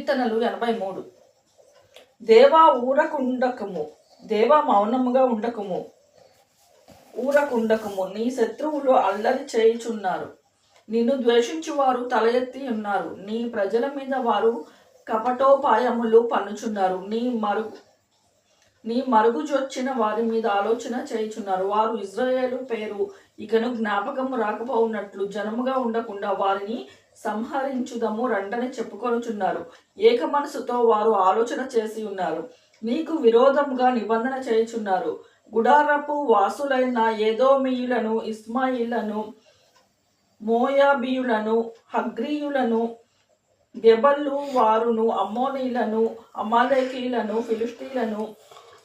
కీర్తనలు 83. దేవా ఊరకుండకము, దేవా మౌనముగా ఊరకుండకము. నీ శత్రువులు అల్లరి చేయుచున్నారు, నిన్ను ద్వేషించువారు తల ఎత్తి ఉన్నారు. నీ ప్రజల మీద వారు కపటోపాయములు పన్నుచున్నారు. నీ మరుగుజొచ్చిన వారి మీద ఆలోచన చేయుచున్నారు. వారు ఇజ్రాయేలు పేరు ఇకను జ్ఞాపకము రాకపోవునట్లు జనముగా ఉండకుండా వారిని సంహరించుదము రండని చెప్పుకొనుచున్నారు. ఏక మనసుతో వారు ఆలోచన చేసి ఉన్నారు, నీకు విరోధముగా నిబంధన చేయుచున్నారు. గుడారపు వాసులైన ఏదోమీయులను, ఇస్మాయిలను, మోయాబీయులను, హగ్రీయులను, గెబలు వారును, అమ్మోనీలను, అమాలేకీలను, ఫిలిష్తీలను,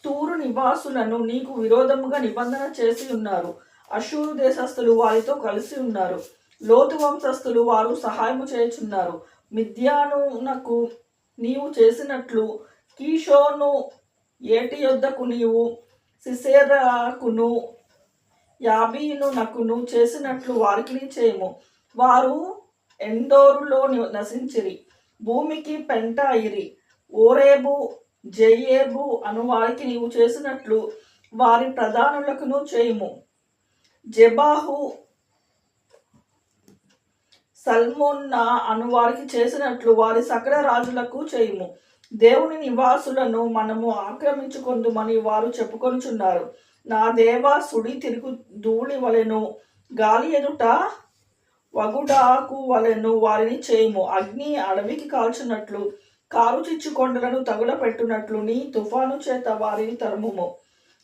తూరు నివాసులను నీకు విరోధముగా నిబంధన చేసి ఉన్నారు. అషూరు దేశస్థులు వారితో కలిసి ఉన్నారు. లోతు వంశస్థులు వారు సహాయము చేయుచున్నారు. మిద్యానునకు నీవు చేసినట్లు కీషోను ఏటి యొద్దకు నీవు సిసెరాకును యాబీనునకును చేసినట్లు వారికి చేయము. వారు ఎందోరులో నశించిరి, భూమికి పెంట అయిరి. ఓరేబు జయేబు అను వారికి నీవు చేసినట్లు వారి ప్రధానులకును చేయము. జెబాహు సల్మోన్నా అను వారికి చేసినట్లు వారి సకల రాజులకు చేయము. దేవుని నివాసులను మనము ఆక్రమించుకొందుమని వారు చెప్పుకొనుచున్నారు. నా దేవా, సుడి తిరుగు ధూళి వలెను, గాలి ఎదుట వగుడాకు వలెను వారిని చేయము. అగ్ని అడవికి కాల్చున్నట్లు, కారు చిచ్చు కొండలను తగుల పెట్టునట్లు నీ తుఫాను చేత వారిని తరుముము.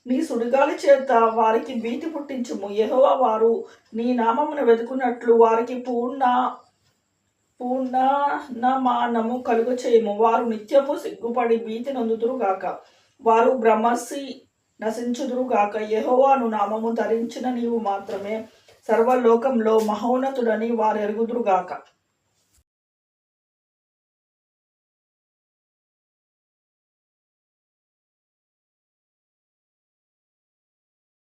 నీ సుడిగాలి చేత వారికి భీతి పుట్టించుము. యెహోవా వారు నీ నామమును వెతుకున్నట్లు వారికి పూర్ణమానము కలుగ చేయము. వారు నిత్యము సిగ్గుపడి భీతి నొందుదురుగాక. వారు భ్రమసి నశించుదురుగాక. యెహోవాను నామము ధరించిన నీవు మాత్రమే సర్వలోకంలో మహోన్నతుడని వారు ఎరుగుదురుగాక.